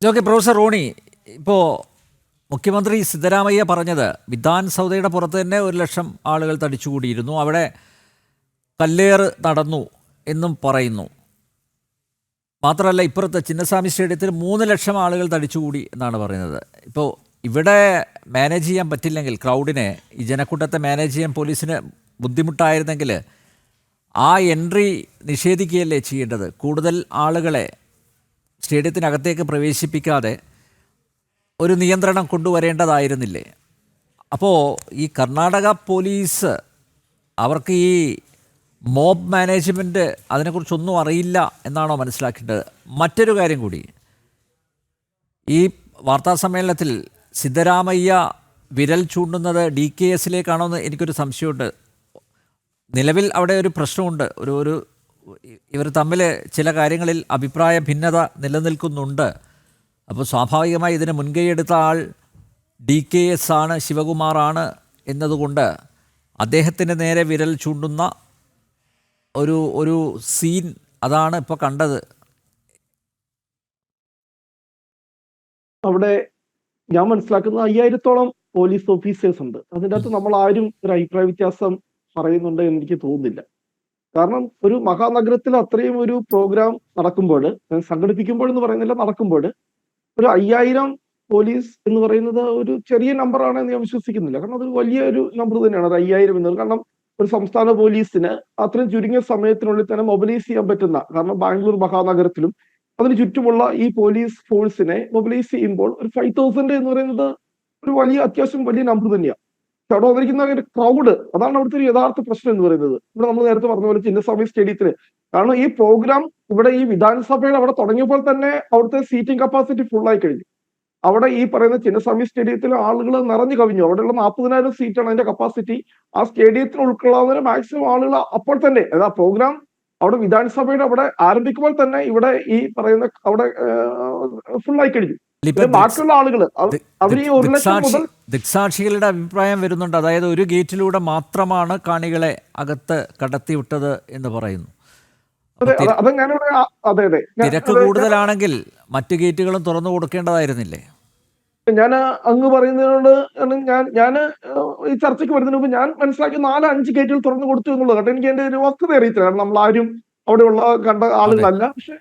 Okay, professor Roni, ഇപ്പോൾ മുഖ്യമന്ത്രി സിദ്ധരാമയ്യ പറഞ്ഞത് വിധാൻ സൗദയുടെ പുറത്ത് തന്നെ 1,00,000 ആളുകൾ തടിച്ചുകൂടിയിരുന്നു, അവിടെ കല്ലേറ് നടന്നു എന്നും പറയുന്നു. മാത്രമല്ല, ഇപ്പുറത്ത് ചിന്നസ്വാമി സ്റ്റേഡിയത്തിൽ 3,00,000 ആളുകൾ തടിച്ചുകൂടി എന്നാണ് പറയുന്നത്. ഇപ്പോൾ ഇവിടെ മാനേജ് ചെയ്യാൻ പറ്റില്ലെങ്കിൽ ക്രൗഡിനെ, ഈ ജനക്കൂട്ടത്തെ മാനേജ് ചെയ്യാൻ പോലീസിന് ബുദ്ധിമുട്ടായിരുന്നെങ്കിൽ ആ എൻട്രി നിഷേധിക്കുകയല്ലേ ചെയ്യേണ്ടത്? കൂടുതൽ ആളുകളെ സ്റ്റേഡിയത്തിനകത്തേക്ക് പ്രവേശിപ്പിക്കാതെ ഒരു നിയന്ത്രണം കൊണ്ടുവരേണ്ടതായിരുന്നില്ലേ? അപ്പോൾ ഈ കർണാടക പോലീസ്, അവർക്ക് ഈ മോബ് മാനേജ്മെൻറ്റ് അതിനെക്കുറിച്ചൊന്നും അറിയില്ല എന്നാണോ മനസ്സിലാക്കേണ്ടത്? മറ്റൊരു കാര്യം കൂടി, ഈ വാർത്താസമ്മേളനത്തിൽ സിദ്ധരാമയ്യ വിരൽ ചൂണ്ടുന്നത് DKSലേക്കാണോ എന്ന് എനിക്കൊരു സംശയമുണ്ട്. നിലവിൽ അവിടെ ഒരു പ്രശ്നമുണ്ട്, ഒരു ഇവർ തമ്മിൽ ചില കാര്യങ്ങളിൽ അഭിപ്രായ ഭിന്നത നിലനിൽക്കുന്നുണ്ട്. അപ്പോൾ സ്വാഭാവികമായി ഇതിന് മുൻകൈയെടുത്ത ആൾ DKS ആണ്, ശിവകുമാറാണ് എന്നതുകൊണ്ട് അദ്ദേഹത്തിൻ്റെ നേരെ വിരൽ ചൂണ്ടുന്ന ഒരു സീൻ അതാണ് ഇപ്പോൾ കണ്ടത്. അവിടെ ഞാൻ മനസ്സിലാക്കുന്ന 5000-ഓളം പോലീസ് ഓഫീസേഴ്സ് ഉണ്ട്. അതിൻ്റെ അകത്ത് നമ്മൾ ആരും ഒരു അഭിപ്രായ വ്യത്യാസം പറയുന്നുണ്ട് എന്ന് എനിക്ക് തോന്നുന്നില്ല. കാരണം ഒരു മഹാനഗരത്തിൽ അത്രയും ഒരു പ്രോഗ്രാം നടക്കുമ്പോൾ, സംഘടിപ്പിക്കുമ്പോൾ എന്ന് പറയുന്നില്ല, നടക്കുമ്പോൾ ഒരു 5000 പോലീസ് എന്ന് പറയുന്നത് ഒരു ചെറിയ നമ്പറാണ് എന്ന് ഞാൻ വിശ്വസിക്കുന്നില്ല. കാരണം അത് വലിയൊരു നമ്പർ തന്നെയാണ്, അത് 5000 എന്നത്. കാരണം ഒരു സംസ്ഥാന പോലീസിന് അത്രയും ചുരുങ്ങിയ സമയത്തിനുള്ളിൽ തന്നെ മൊബിലൈസ് ചെയ്യാൻ പറ്റുന്ന, കാരണം ബാംഗ്ലൂർ മഹാനഗരത്തിലും അതിന് ചുറ്റുമുള്ള ഈ പോലീസ് ഫോഴ്സിനെ മൊബിലൈസ് ചെയ്യുമ്പോൾ ഒരു 5000 എന്ന് പറയുന്നത് ഒരു അത്യാവശ്യം വലിയ നമ്പർ തന്നെയാണ്. അവിടെ വന്നിരിക്കുന്ന ഒരു ക്രൗഡ്, അതാണ് അവിടുത്തെ ഒരു യഥാർത്ഥ പ്രശ്നം എന്ന് പറയുന്നത്. ഇവിടെ നമ്മൾ നേരത്തെ പറഞ്ഞ പോലെ ചിന്നസ്വാമി സ്റ്റേഡിയത്തിന്, കാരണം ഈ പ്രോഗ്രാം ഇവിടെ ഈ വിധാനസഭയുടെ അവിടെ തുടങ്ങിയപ്പോൾ തന്നെ അവിടുത്തെ സീറ്റിംഗ് കപ്പാസിറ്റി ഫുള്ളായി കഴിഞ്ഞു. അവിടെ ഈ പറയുന്ന ചിന്നസ്വാമി സ്റ്റേഡിയത്തിൽ ആളുകൾ നിറഞ്ഞു കവിഞ്ഞു. അവിടെയുള്ള 40,000 സീറ്റാണ് അതിന്റെ കപ്പാസിറ്റി. ആ സ്റ്റേഡിയത്തിൽ ഉൾക്കൊള്ളാവുന്ന മാക്സിമം ആളുകൾ അപ്പോൾ തന്നെ, അതായത് പ്രോഗ്രാം അവിടെ വിധാനസഭയുടെ അവിടെ ആരംഭിക്കുമ്പോൾ തന്നെ ഇവിടെ ഈ പറയുന്ന അവിടെ ഫുള്ളായി കഴിഞ്ഞു. ബാക്കിയുള്ള ആളുകൾ അവർ ഈ 1,00,000 മുതൽ ദൃക്സാക്ഷികളുടെ അഭിപ്രായം വരുന്നുണ്ട്. അതായത് ഒരു ഗേറ്റിലൂടെ മാത്രമാണ് കാണികളെ അകത്ത് കടത്തിവിട്ടത് എന്ന് പറയുന്നു. തിരക്ക് കൂടുതലാണെങ്കിൽ മറ്റു ഗേറ്റുകളും തുറന്നു കൊടുക്കേണ്ടതായിരുന്നില്ലേ? ഞാൻ അങ്ങ് പറയുന്നതിനോട് ഞാൻ ഈ ചർച്ചയ്ക്ക് വരുന്നതിന് മുമ്പ് ഞാൻ മനസ്സിലാക്കി 4-5 ഗേറ്റുകൾ തുറന്നു കൊടുത്തു എന്നുള്ളത്. കേട്ടോ, എനിക്ക് എന്റെ ഒരു വസ്തുത അറിയത്തില്ല. കാരണം നമ്മൾ ആരും അവിടെയുള്ള കണ്ട ആളുകളല്ല. പക്ഷെ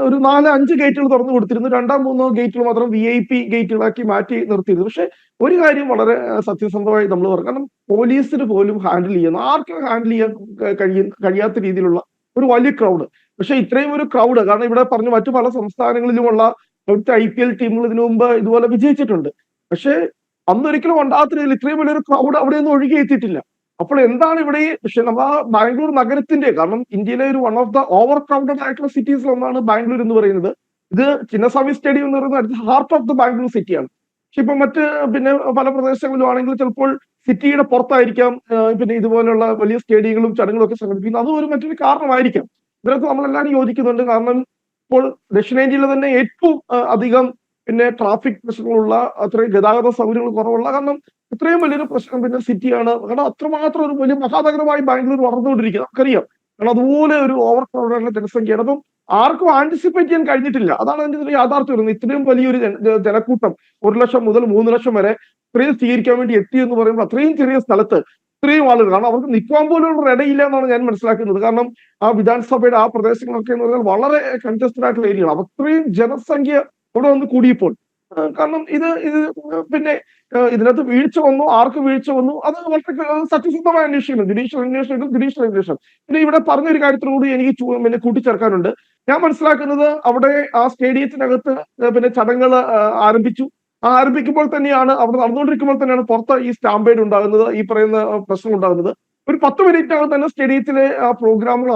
ഒരു 4-5 ഗേറ്റുകൾ തുറന്നു കൊടുത്തിരുന്നു. 2-3 ഗേറ്റുകൾ മാത്രം VIP ഗേറ്റുകളാക്കി മാറ്റി നിർത്തിയിരുന്നു. പക്ഷെ ഒരു കാര്യം വളരെ സത്യസന്ധമായി നമ്മൾ പറയും, കാരണം പോലീസിന് പോലും ഹാൻഡിൽ ചെയ്യുന്ന, ആർക്കും ഹാൻഡിൽ ചെയ്യാൻ കഴിയാത്ത രീതിയിലുള്ള ഒരു വലിയ ക്രൗഡ്. പക്ഷെ ഇത്രയും ഒരു ക്രൗഡ്, കാരണം ഇവിടെ പറഞ്ഞു മറ്റു പല സംസ്ഥാനങ്ങളിലുമുള്ള അവിടുത്തെ IPL ടീമുകൾ ഇതിനു മുമ്പ് ഇതുപോലെ വിജയിച്ചിട്ടുണ്ട്. പക്ഷെ അന്നൊരിക്കലും ഉണ്ടാകാത്ത രീതിയിൽ ഇത്രയും വലിയൊരു ക്രൗഡ് അവിടെയൊന്നും ഒഴുകി എത്തിയിട്ടില്ല. അപ്പോൾ എന്താണ് ഇവിടെ? പക്ഷെ നമ്മൾ ആ ബാംഗ്ലൂർ നഗരത്തിന്റെ, കാരണം ഇന്ത്യയിലെ ഒരു one of the over crowded ആയിട്ടുള്ള സിറ്റീസിൽ ഒന്നാണ് ബാംഗ്ലൂർ എന്ന് പറയുന്നത്. ഇത് ചിന്നസ്വാമി സ്റ്റേഡിയം എന്ന് പറയുന്നത് ഹാർട്ട് ഓഫ് ദ ബാംഗ്ലൂർ സിറ്റിയാണ്. പക്ഷെ ഇപ്പൊ പിന്നെ പല പ്രദേശങ്ങളിലും ആണെങ്കിൽ ചിലപ്പോൾ സിറ്റിയുടെ പുറത്തായിരിക്കാം പിന്നെ ഇതുപോലുള്ള വലിയ സ്റ്റേഡിയങ്ങളും ചടങ്ങുകളും ഒക്കെ സംഘടിപ്പിക്കുന്നത്. അതും ഒരു മറ്റൊരു കാരണമായിരിക്കാം. ഇതിനകത്ത് നമ്മളെല്ലാവരും യോജിക്കുന്നുണ്ട്. കാരണം ഇപ്പോൾ ദക്ഷിണേന്ത്യയിലെ തന്നെ ഏറ്റവും അധികം പിന്നെ ട്രാഫിക് പ്രശ്നങ്ങളുള്ള, അത്രയും ഗതാഗത സൗകര്യങ്ങൾ കുറവുള്ള, കാരണം ഇത്രയും വലിയൊരു പ്രശ്നം പിന്നെ സിറ്റിയാണ്. കാരണം അത്രമാത്രം ഒരു വലിയ മഹാനഗരമായി ബാംഗ്ലൂർ വളർന്നുകൊണ്ടിരിക്കുന്നത് നമുക്കറിയാം. കാരണം അതുപോലെ ഒരു ഓവർ ക്രൗഡായിട്ടുള്ള ജനസംഖ്യയാണ്. അപ്പം ആർക്കും ആന്റിസിപ്പേറ്റ് ചെയ്യാൻ കഴിഞ്ഞിട്ടില്ല. അതാണ് അതിന്റെ യാഥാർത്ഥ്യം വരുന്നത്. ഇത്രയും വലിയൊരു ജനക്കൂട്ടം 1,00,000 മുതൽ 3,00,000 വരെ ഇത്രയും സ്വീകരിക്കാൻ വേണ്ടി എത്തി എന്ന് പറയുമ്പോൾ അത്രയും ചെറിയ സ്ഥലത്ത് ഇത്രയും ആളുകൾ, കാരണം അവർക്ക് നിൽക്കാൻ പോലുള്ള ഇടയില്ല എന്നാണ് ഞാൻ മനസ്സിലാക്കുന്നത്. കാരണം ആ വിധാനസഭയുടെ ആ പ്രദേശങ്ങളൊക്കെ എന്ന് പറഞ്ഞാൽ വളരെ കൺജസ്റ്റഡ് ആയിട്ടുള്ള ഏരിയകളാണ്. അത്രയും ജനസംഖ്യ അവിടെ വന്ന് കൂടിയപ്പോൾ, കാരണം ഇത് പിന്നെ ഇതിനകത്ത് വീഴ്ച വന്നു, ആർക്ക് വീഴ്ച വന്നു, അത് വളരെ സത്യസന്ധമായ അന്വേഷണം, ജുഡീഷ്യൽ അന്വേഷണം. പിന്നെ ഇവിടെ പറഞ്ഞൊരു കാര്യത്തിനോട് എനിക്ക് പിന്നെ കൂട്ടിച്ചേർക്കാനുണ്ട്. ഞാൻ മനസ്സിലാക്കുന്നത് അവിടെ ആ സ്റ്റേഡിയത്തിനകത്ത് പിന്നെ ചടങ്ങുകൾ ആരംഭിച്ചു. ആരംഭിക്കുമ്പോൾ തന്നെയാണ്, അവിടെ നടന്നുകൊണ്ടിരിക്കുമ്പോൾ തന്നെയാണ് പുറത്ത് ഈ സ്റ്റാമ്പേഡ് ഉണ്ടാകുന്നത്, ഈ പറയുന്ന പ്രശ്നം ഉണ്ടാകുന്നത്. ഒരു 10 മിനിറ്റിനകം തന്നെ സ്റ്റേഡിയത്തിലെ ആ പ്രോഗ്രാമുകൾ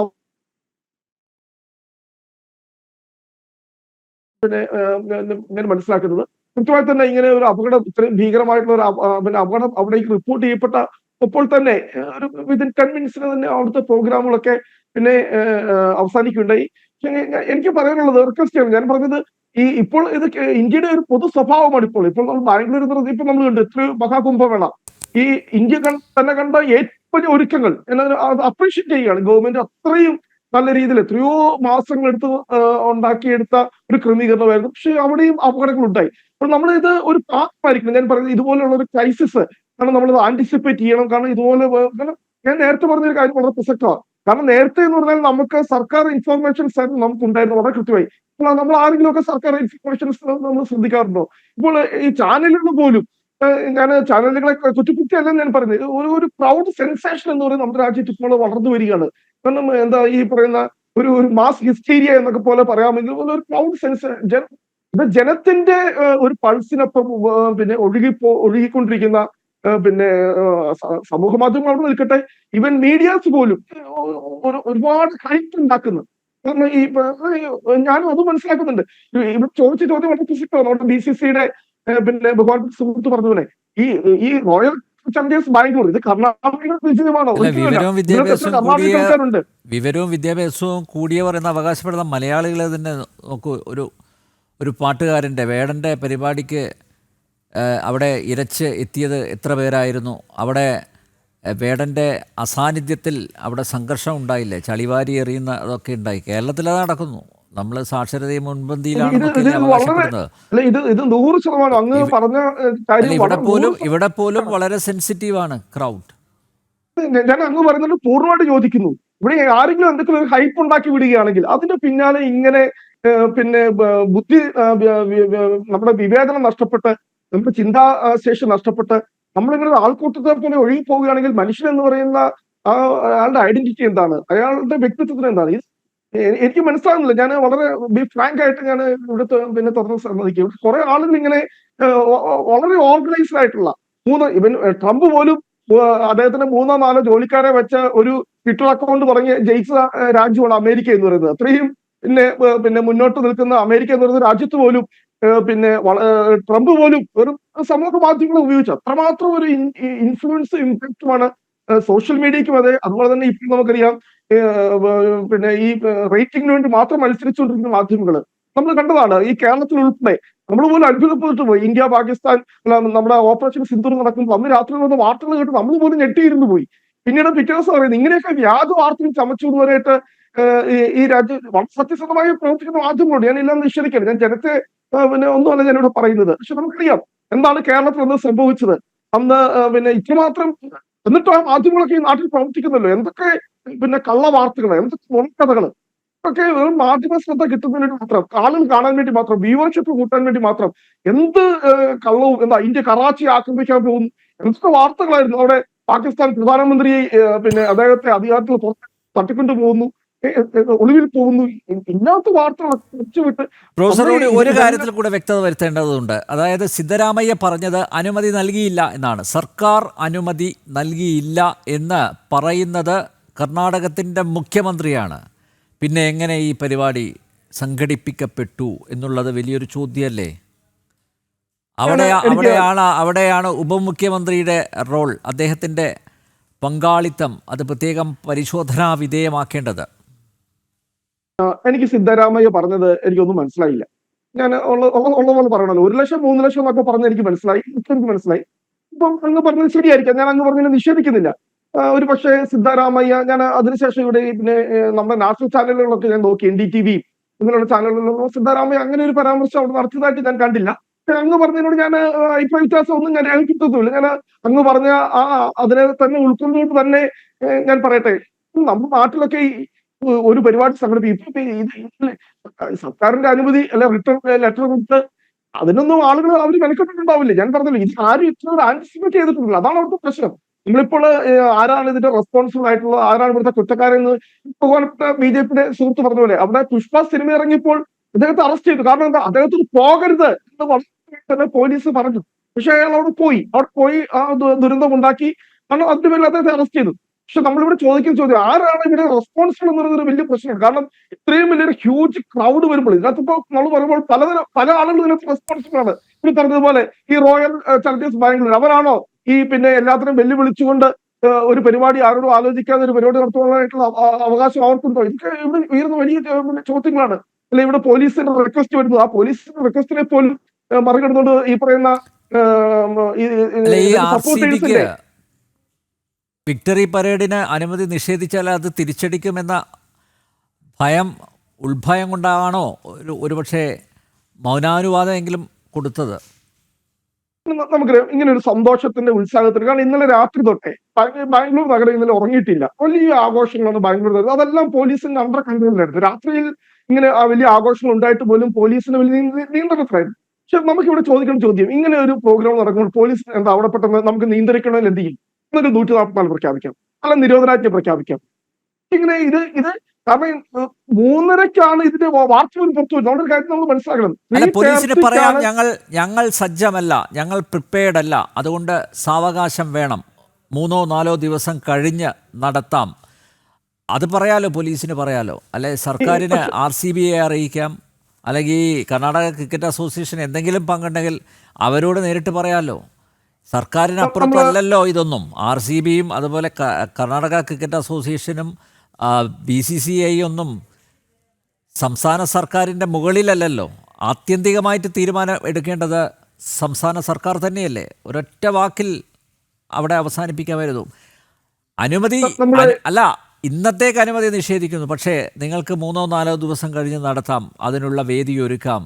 പിന്നെ ഞാൻ മനസ്സിലാക്കുന്നത് കൃത്യമായി തന്നെ ഇങ്ങനെ ഒരു അപകടം, ഇത്രയും ഭീകരമായിട്ടുള്ള ഒരു പിന്നെ അപകടം അവിടേക്ക് റിപ്പോർട്ട് ചെയ്യപ്പെട്ടപ്പോൾ തന്നെ ഒരു വിതിൻ 10 മിനിറ്റ്സിന് തന്നെ അവിടുത്തെ പ്രോഗ്രാമുകളൊക്കെ പിന്നെ അവസാനിക്കുകയുണ്ടായി. എനിക്ക് പറയാനുള്ളത് റിക്വസ്റ്റ് ചെയ്യണം. ഞാൻ പറഞ്ഞത് ഇപ്പോൾ ഇത് ഇന്ത്യയുടെ ഒരു പൊതു സ്വഭാവമാണ്. ഇപ്പോൾ നമ്മൾ ബാംഗ്ലൂർ എന്ന് പറഞ്ഞാൽ ഇപ്പൊ നമ്മൾ കണ്ടു എത്രയോ മഹാകുംഭമേള, ഈ ഇന്ത്യ തന്നെ കണ്ട ഏറ്റവും വലിയ ഒരുക്കങ്ങൾ അത് അപ്രീഷിയേറ്റ് ചെയ്യുകയാണ് ഗവൺമെന്റ്. അത്രയും നല്ല രീതിയിൽ എത്രയോ മാസങ്ങളെടുത്ത് ഉണ്ടാക്കിയെടുത്ത ഒരു ക്രമീകരണമായിരുന്നു. പക്ഷെ അവിടെയും അപകടങ്ങൾ ഉണ്ടായി. അപ്പോൾ നമ്മൾ ഇത് ഒരു പാഠമായിരിക്കണം. ഞാൻ പറയുന്നത് ഇതുപോലുള്ള ഒരു ക്രൈസിസ് കാരണം നമ്മളിത് ആന്റിസിപ്പേറ്റ് ചെയ്യണം. കാരണം ഇതുപോലെ കാരണം ഞാൻ നേരത്തെ പറഞ്ഞൊരു കാര്യം വളരെ പ്രസക്തമാണ്. കാരണം നേരത്തെ എന്ന് പറഞ്ഞാൽ നമുക്ക് സർക്കാർ ഇൻഫർമേഷൻസ് ആയിരുന്നു നമുക്ക് ഉണ്ടായിരുന്നു വളരെ കൃത്യമായി. അപ്പോൾ നമ്മൾ ആരെങ്കിലും ഒക്കെ സർക്കാർ ഇൻഫർമേഷൻസ് നമ്മൾ ശ്രദ്ധിക്കാറുണ്ടോ? ഇപ്പോൾ ഈ ചാനലുകൾ പോലും ഞാൻ ചാനലുകളെ കുറ്റപ്പെടുത്തിയല്ല ഞാൻ പറയുന്നത്. ഒരു പ്രൗഡ് സെൻസേഷൻ എന്ന് പറയുന്നത് നമ്മുടെ രാജ്യത്ത് ഇപ്പോൾ വളർന്നു വരികയാണ്. കാരണം എന്താ ഈ പറയുന്ന ഒരു മാസ് ഹിസ്റ്റീരിയ എന്നൊക്കെ പോലെ പറയാമെങ്കിൽ ഒരു പ്രൗഡ് സെൻസേഷൻ ഇത് ജനത്തിന്റെ ഒരു പൾസിനൊപ്പം പിന്നെ ഒഴുകിക്കൊണ്ടിരിക്കുന്ന പിന്നെ സമൂഹ മാധ്യമങ്ങൾ അവിടെ നിൽക്കട്ടെ, ഈവൻ മീഡിയാസ് പോലും ഒരുപാട് ഹൈപ്പ് ഉണ്ടാക്കുന്നു. കാരണം ഈ ഞാനും അത് മനസ്സിലാക്കുന്നുണ്ട്. ഇവിടെ ചോദിച്ച ചോദ്യം വളരെ പ്രസക്തമാണ്. നമ്മുടെ BCCയുടെ പിന്നെ ബഹുമാനപ്പെട്ട സുഹൃത്ത് പറഞ്ഞതുപോലെ ഈ റോയൽ ചലഞ്ചേഴ്സ് ബാംഗ്ലൂർ ഇത് കർണാടക വിജയമാണോ? വിവരവും വിദ്യാഭ്യാസവും കൂടിയവർ എന്ന് അവകാശപ്പെടുന്ന മലയാളികളെ തന്നെ നോക്കൂ. ഒരു പാട്ടുകാരൻ്റെ വേടൻ്റെ പരിപാടിക്ക് അവിടെ ഇരച്ച് എത്തിയത് എത്ര പേരായിരുന്നു? അവിടെ വേടൻ്റെ അസാന്നിധ്യത്തിൽ അവിടെ സംഘർഷം ഉണ്ടായില്ലേ? ചളിവാരി എറിയുന്ന അതൊക്കെ ഉണ്ടായി. കേരളത്തിൽ അത് നടക്കുന്നു. നമ്മൾ സാക്ഷരതയും മുൻപന്തിയിലാണ് അവകാശപ്പെടുന്നത്. ഇവിടെ പോലും വളരെ സെൻസിറ്റീവാണ് ക്രൗഡ്. ഞാൻ അങ്ങ് പറയുന്നത് പൂർണ്ണമായിട്ട് യോജിക്കുന്നു. ഇവിടെ ആരെങ്കിലും എന്തെങ്കിലും ഒരു ഹൈപ്പ് ഉണ്ടാക്കി വിടുകയാണെങ്കിൽ അതിന്റെ പിന്നാലെ ഇങ്ങനെ പിന്നെ ബുദ്ധി നമ്മുടെ വിവേചനം നഷ്ടപ്പെട്ട് നമ്മുടെ ചിന്താശേഷി നഷ്ടപ്പെട്ട് നമ്മളിങ്ങനെ ഒരു ആൾക്കൂട്ടത്തെ പോലെ ഒഴുകി പോവുകയാണെങ്കിൽ മനുഷ്യൻ എന്ന് പറയുന്ന അയാളുടെ ഐഡന്റിറ്റി എന്താണ്, അയാളുടെ വ്യക്തിത്വത്തിന് എന്താണ്? എനിക്ക് മനസ്സിലാകുന്നില്ല. ഞാൻ വളരെ ഫ്രാങ്ക് ആയിട്ട് ഞാൻ ഇവിടുത്തെ പിന്നെ തുറന്ന് സമ്മതിക്കും. കുറെ ആളുകൾ ഇങ്ങനെ വളരെ ഓർഗനൈസ്ഡ് ആയിട്ടുള്ള ഇവൻ ട്രംപ് പോലും അദ്ദേഹത്തിന് 3-4 ജോലിക്കാരെ വെച്ച ഒരു ട്വിറ്റർ അക്കൗണ്ട് പറഞ്ഞ് ജയിച്ച രാജ്യമാണ് അമേരിക്ക എന്ന് പറയുന്നത്. അത്രയും പിന്നെ മുന്നോട്ട് നിൽക്കുന്ന അമേരിക്ക എന്ന് പറയുന്ന രാജ്യത്ത് പോലും പിന്നെ ട്രംപ് പോലും ഒരു സമൂഹ മാധ്യമങ്ങൾ ഉപയോഗിച്ചു അത്രമാത്രം ഒരു ഇൻഫ്ലുവൻസ് ഇമ്പാക്റ്റുമാണ് സോഷ്യൽ മീഡിയയ്ക്കും. അതെ, അതുപോലെ തന്നെ ഇപ്പോൾ നമുക്കറിയാം പിന്നെ ഈ റേറ്റിംഗിന് വേണ്ടി മാത്രം മത്സരിച്ചുകൊണ്ടിരിക്കുന്ന മാധ്യമങ്ങൾ നമ്മൾ കണ്ടതാണ്. ഈ കേരളത്തിൽ ഉൾപ്പെടെ നമ്മൾ പോലും അത്ഭുതപ്പെട്ടു പോയി. ഇന്ത്യ പാകിസ്ഥാൻ നമ്മുടെ ഓപ്പറേഷൻ സിന്ദൂർ നടക്കുമ്പോൾ അന്ന് രാത്രി വന്ന വാർത്തകൾ കേട്ട് നമ്മൾ പോലും ഞെട്ടിയിരുന്നു പോയി. പിന്നീട് പിറ്റേ ദിവസം പറയുന്നത് ഇങ്ങനെയൊക്കെ വ്യാജ വാർത്തയും ചമച്ചുകൊണ്ടുവരായിട്ട് ഈ രാജ്യം സത്യസന്ധമായി പ്രവർത്തിക്കുന്ന മാധ്യമങ്ങളുണ്ട്. ഞാൻ എല്ലാം നിഷേധിക്കണം. ഞാൻ ജനത്തെ പിന്നെ ഒന്നുമല്ല ഞാനിവിടെ പറയുന്നത്. പക്ഷെ നമുക്കറിയാം എന്താണ് കേരളത്തിൽ അന്ന് സംഭവിച്ചത്. അന്ന് പിന്നെ ഇത്രമാത്രം എന്നിട്ട് ആ മാധ്യമങ്ങളൊക്കെ ഈ നാട്ടിൽ പ്രവർത്തിക്കുന്നല്ലോ. എന്തൊക്കെ പിന്നെ കള്ള വാർത്തകൾ, എന്തൊക്കെ നുണക്കഥകൾ ഒക്കെ വെറും മാധ്യമ ശ്രദ്ധ കിട്ടുന്നതിന് വേണ്ടി മാത്രം, ആളുകൾ കാണാൻ വേണ്ടി മാത്രം, വ്യൂവർഷിപ്പ് കൂട്ടാൻ വേണ്ടി മാത്രം എന്ത് കള്ളവും എന്താ ഇന്ത്യ കറാച്ചി ആക്രമിക്കാൻ പോകുന്നു, എന്തൊക്കെ വാർത്തകളായിരുന്നു. അവിടെ പാകിസ്ഥാൻ പ്രധാനമന്ത്രി പിന്നെ അദ്ദേഹത്തെ അധികാരത്തിൽ തട്ടിക്കൊണ്ടു പോകുന്നു, ഒളിവിൽ പോകുന്നു, ഇല്ലാത്ത വാർത്തകൾ വിട്ട്. പ്രൊഫസറോട് ഒരു കാര്യത്തിൽ കൂടെ വ്യക്തത വരുത്തേണ്ടതുണ്ട്. അതായത് സിദ്ധരാമയ്യ പറഞ്ഞത് അനുമതി നൽകിയില്ല എന്നാണ്. സർക്കാർ അനുമതി നൽകിയില്ല എന്ന് പറയുന്നത് കർണാടകത്തിൻ്റെ മുഖ്യമന്ത്രിയാണ്. പിന്നെ എങ്ങനെ ഈ പരിപാടി സംഘടിപ്പിക്കപ്പെട്ടു എന്നുള്ളത് വലിയൊരു ചോദ്യമല്ലേ? അവിടെയാണ് ഉപമുഖ്യമന്ത്രിയുടെ റോൾ, അദ്ദേഹത്തിൻ്റെ പങ്കാളിത്തം, അത് പ്രത്യേകം പരിശോധനാ വിധേയമാക്കേണ്ടത്. എനിക്ക് സിദ്ധരാമയ്യ പറഞ്ഞത് എനിക്കൊന്നും മനസ്സിലായില്ല. ഞാൻ ഉള്ള പോലെ പറയണല്ലോ, 1 ലക്ഷം 3 ലക്ഷം എന്നൊക്കെ പറഞ്ഞ് എനിക്ക് മനസ്സിലായി. എനിക്ക് മനസ്സിലായി. ഇപ്പം അങ്ങ് പറഞ്ഞത് ശരിയായിരിക്കാം, ഞാൻ അങ്ങ് പറഞ്ഞതിനെ നിഷേധിക്കുന്നില്ല. ഒരു പക്ഷേ സിദ്ധരാമയ്യ, ഞാൻ അതിനുശേഷം ഇവിടെ പിന്നെ നമ്മുടെ നാഷണൽ ചാനലുകളിലൊക്കെ ഞാൻ നോക്കി, NDTV ഇങ്ങനെയുള്ള ചാനലുകളിലൊന്നും സിദ്ധരാമയ്യ അങ്ങനെ ഒരു പരാമർശം അവിടെ നടത്തിയതായിട്ട് ഞാൻ കണ്ടില്ല. അങ്ങ് പറഞ്ഞതിനോട് ഞാൻ ഇപ്പൊ വ്യത്യാസം ഒന്നും ഞാൻ രേഖപ്പെടുത്തുന്നില്ല. ഞാൻ അങ്ങ് പറഞ്ഞ അതിനെ തന്നെ ഉൾക്കൊണ്ടുകൊണ്ട് തന്നെ ഞാൻ പറയട്ടെ, നമ്മുടെ നാട്ടിലൊക്കെ ഒരു പരിപാടി സംഘടിപ്പിക്കും, സർക്കാരിന്റെ അനുമതി അല്ലെ റിട്ടേൺ ലെറ്റർ കൊടുത്ത് അതിനൊന്നും ആളുകൾ അവർ മെനക്കെട്ടിട്ടുണ്ടാവില്ല. ഞാൻ പറഞ്ഞില്ല, ഇത് ആരും ഇത്ര ആന്റിസിപ്പേറ്റ് ചെയ്തിട്ടില്ല. അതാണ് അവിടുത്തെ പ്രശ്നം. നമ്മളിപ്പോൾ ആരാണ് ഇതിന്റെ റെസ്പോൺസിബിൾ ആയിട്ടുള്ള, ആരാണ് ഇവിടുത്തെ കുറ്റക്കാരെന്ന് ബഹുമാനപ്പെട്ട BJPയുടെ സുഹൃത്ത് പറഞ്ഞ പോലെ അവിടെ പുഷ്പ സിനിമ ഇറങ്ങിയപ്പോൾ അദ്ദേഹത്തെ അറസ്റ്റ് ചെയ്തു. കാരണം എന്താ, അദ്ദേഹത്തിന് പോകരുത് എന്ന് തന്നെ പോലീസ് പറഞ്ഞു. പക്ഷെ അയാൾ അവിടെ പോയി ആ ദുരന്തം ഉണ്ടാക്കി. കാരണം അതിന്റെ പേരിൽ അദ്ദേഹത്തെ അറസ്റ്റ് ചെയ്തു. പക്ഷെ നമ്മളിവിടെ ചോദിക്കുന്ന ചോദ്യം, ആരാണ് ഇവിടെ റെസ്പോൺസിബിൾ എന്ന് പറയുന്നത് ഒരു വലിയ പ്രശ്നമാണ്. കാരണം ഇത്രയും വലിയൊരു ഹ്യൂജ് ക്രൗഡ് വരുമ്പോൾ ഇതിനകത്തിപ്പോ നമ്മൾ പറയുമ്പോൾ പല ആളുകളും ഇതിനകത്ത് റെസ്പോൺസിബിൾ ആണ്. ഈ പറഞ്ഞതുപോലെ ഈ റോയൽ ചലഞ്ചേഴ്സ് ബാംഗ്ലൂർ അവരാണോ ഈ പിന്നെ എല്ലാത്തിനും വെല്ലുവിളിച്ചുകൊണ്ട് ഒരു പരിപാടി ആരോടും ആലോചിക്കാതെ ഒരു പരിപാടി നടത്തുവാനായിട്ടുള്ള അവകാശം അവർക്കുണ്ടോ? ഇതൊക്കെ ഇവിടെ ഉയർന്ന വലിയ ചോദ്യങ്ങളാണ്. അല്ലെ ഇവിടെ പോലീസിന്റെ റിക്വസ്റ്റ് വരുന്നത്, ആ പോലീസിന്റെ റിക്വസ്റ്റിനെ പോലും മറികടന്നുകൊണ്ട് ഈ പറയുന്ന വിക്ടറി പരേഡിന് അനുമതി നിഷേധിച്ചാൽ അത് തിരിച്ചടിക്കുമെന്ന ഭയം, ഉൾഭയം കൊണ്ടാണോ ഒരുപക്ഷെ മൗനാനുവാദമെങ്കിലും കൊടുത്തത്? നമുക്കറിയാം ഇങ്ങനെ ഒരു സന്തോഷത്തിന്റെ ഉത്സാഹത്തിന്, കാരണം ഇന്നലെ രാത്രി തൊട്ടേ ബാംഗ്ലൂർ നഗരം ഇന്നലെ ഉറങ്ങിയിട്ടില്ല. വലിയ ആഘോഷങ്ങളാണ് ബാംഗ്ലൂർ നഗരം. അതെല്ലാം പോലീസിന്റെ അണ്ടർ കൺട്രോളിലായിരുന്നു. രാത്രിയിൽ ഇങ്ങനെ വലിയ ആഘോഷങ്ങൾ ഉണ്ടായിട്ട് പോലും പോലീസിന് വലിയ നിയന്ത്രണത്തിലായിരുന്നു. പക്ഷെ നമുക്കിവിടെ ചോദിക്കുന്ന ചോദ്യം, ഇങ്ങനെ ഒരു പ്രോഗ്രാം നടക്കുമ്പോൾ പോലീസ് എന്താ അവിടെ പെട്ടെന്ന് നമുക്ക് നിയന്ത്രിക്കണമെങ്കിൽ എന്ത് ചെയ്യും? എന്നൊരു 144 പ്രഖ്യാപിക്കാം, അല്ല നിരോധനാജ്ഞ പ്രഖ്യാപിക്കാം. ഇങ്ങനെ ഇത് കാരണം 3:30ക്കാണ് ഇതിന്റെ വാർത്ത പോലും പുറത്തു വരുന്നത്. നമ്മുടെ കാര്യം നമ്മൾ മനസ്സിലാക്കണം. അല്ല, പോലീസിന് പറയാം 3:30 ഞങ്ങൾ സജ്ജമല്ല, ഞങ്ങൾ പ്രിപ്പയർഡ് അല്ല, അതുകൊണ്ട് സാവകാശം വേണം, 3-4 ദിവസം കഴിഞ്ഞ് നടത്താം. അത് പറയാലോ, പോലീസിന് പറയാലോ. അല്ലെ സർക്കാരിന് RCBയെ അറിയിക്കാം, അല്ലെങ്കിൽ കർണാടക ക്രിക്കറ്റ് അസോസിയേഷൻ എന്തെങ്കിലും പങ്കുണ്ടെങ്കിൽ അവരോട് നേരിട്ട് പറയാമല്ലോ. സർക്കാരിനപ്പുറത്തല്ലല്ലോ ഇതൊന്നും. RCBയും അതുപോലെ കർണാടക ക്രിക്കറ്റ് അസോസിയേഷനും BCCI ഒന്നും സംസ്ഥാന സർക്കാരിൻ്റെ മുകളിലല്ലല്ലോ. ആത്യന്തികമായിട്ട് തീരുമാനം എടുക്കേണ്ടത് സംസ്ഥാന സർക്കാർ തന്നെയല്ലേ. ഒരൊറ്റ വാക്കിൽ അവിടെ അവസാനിപ്പിക്കാമായിരുന്നു. അനുമതി അല്ല, ഇന്നത്തേക്ക് അനുമതി നിഷേധിക്കുന്നു, പക്ഷേ നിങ്ങൾക്ക് 3-4 ദിവസം കഴിഞ്ഞ് നടത്താം, അതിനുള്ള വേദി ഒരുക്കാം.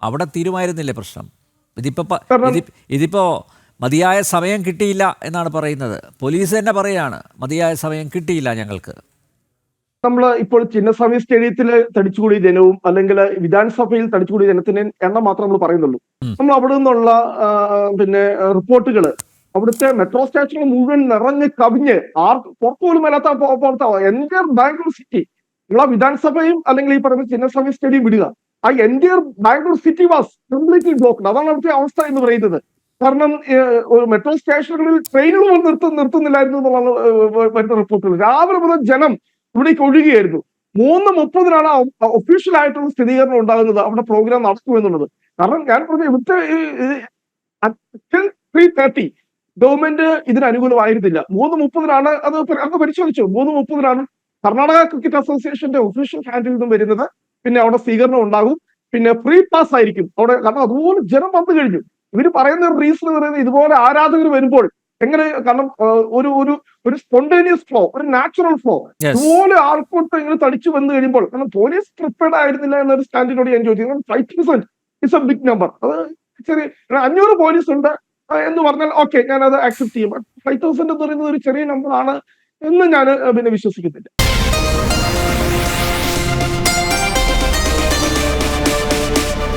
അവിടെ തീരുമായിരുന്നില്ലേ പ്രശ്നം? ഇതിപ്പോൾ മതിയായ സമയം കിട്ടിയില്ല എന്നാണ് പറയുന്നത്. പോലീസ് തന്നെ പറയുകയാണ് മതിയായ സമയം കിട്ടിയില്ല ഞങ്ങൾക്ക്. നമ്മൾ ഇപ്പോൾ ചിന്നസ്വാമി സ്റ്റേഡിയത്തിൽ തടിച്ചുകൂടിയ ജനവും അല്ലെങ്കിൽ വിധാനസഭയിൽ തടിച്ചുകൂടിയ ജനത്തിന്റെ എണ്ണം മാത്രം നമ്മൾ പറയുന്നുള്ളൂ. നമ്മൾ അവിടെ നിന്നുള്ള റിപ്പോർട്ടുകൾ, അവിടുത്തെ മെട്രോ സ്റ്റേഷനുകൾ മുഴുവൻ നിറഞ്ഞ് കവിഞ്ഞ് പുറത്തു പോലും അല്ലാത്ത എൻറ്റയർ ബാംഗ്ലൂർ സിറ്റി, ഉള്ള വിധാനസഭയും അല്ലെങ്കിൽ ഈ പറയുന്ന ചിന്നസ്വാമി സ്റ്റേഡിയം വിടുക, ആ entire Bangalore city was completely blocked. അതാണ് അവിടുത്തെ അവസ്ഥ എന്ന് പറയുന്നത്. കാരണം മെട്രോ സ്റ്റേഷനുകളിൽ ട്രെയിനുകൾ നിർത്തുന്നില്ലായിരുന്നു എന്നുള്ളതാണ് വരുന്ന റിപ്പോർട്ടുകൾ. രാവിലെ മുതൽ ജനം ഇവിടേക്ക് ഒഴുകിയായിരുന്നു. 3:30-നാണ് ഒഫീഷ്യൽ ആയിട്ടുള്ള സ്ഥിരീകരണം ഉണ്ടാകുന്നത് അവിടെ പ്രോഗ്രാം നടക്കുമെന്നുള്ളത്. കാരണം ഞാൻ പറഞ്ഞ ഇവിടുത്തെ 3:30 ഗവൺമെന്റ് ഇതിന് അനുകൂലമായിരുന്നില്ല. 3:30-നാണ് അത് പരിശോധിച്ചു. 3:30-നാണ് കർണാടക ക്രിക്കറ്റ് അസോസിയേഷന്റെ ഒഫീഷ്യൽ ഹാൻഡിൽ നിന്നും വരുന്നത്. പിന്നെ അവിടെ സ്വീകരണം ഉണ്ടാകും, പിന്നെ ഫ്രീ പാസ് ആയിരിക്കും അവിടെ. കാരണം അതുപോലെ ജനം വന്നു കഴിഞ്ഞു. ഇവര് പറയുന്ന ഒരു റീസൺ എന്ന് പറയുന്നത്, ഇതുപോലെ ആരാധകർ വരുമ്പോൾ എങ്ങനെ, കാരണം ഒരു സ്പോണ്ടേനിയസ് ഫ്ലോ, ഒരു നാച്ചുറൽ ഫ്ലോ, ഇതുപോലെ ആൾക്കൂട്ടം ഇങ്ങനെ തടിച്ചു വന്നു കഴിയുമ്പോൾ, കാരണം പോലീസ് പ്രിപ്പയർഡ് ആയിരുന്നില്ല എന്നൊരു സ്റ്റാൻഡിനോട് ഞാൻ ചോദിച്ചു. 5% ഇസ് എ ബിഗ് നമ്പർ. അത് ചെറിയ 500 പോലീസ് ഉണ്ട് എന്ന് പറഞ്ഞാൽ ഓക്കെ, ഞാൻ അത് ആക്സെപ്റ്റ് ചെയ്യും. 5,000 എന്ന് പറയുന്നത് ഒരു ചെറിയ നമ്പർ ആണ് എന്ന് ഞാൻ വിശ്വസിക്കുന്നില്ല.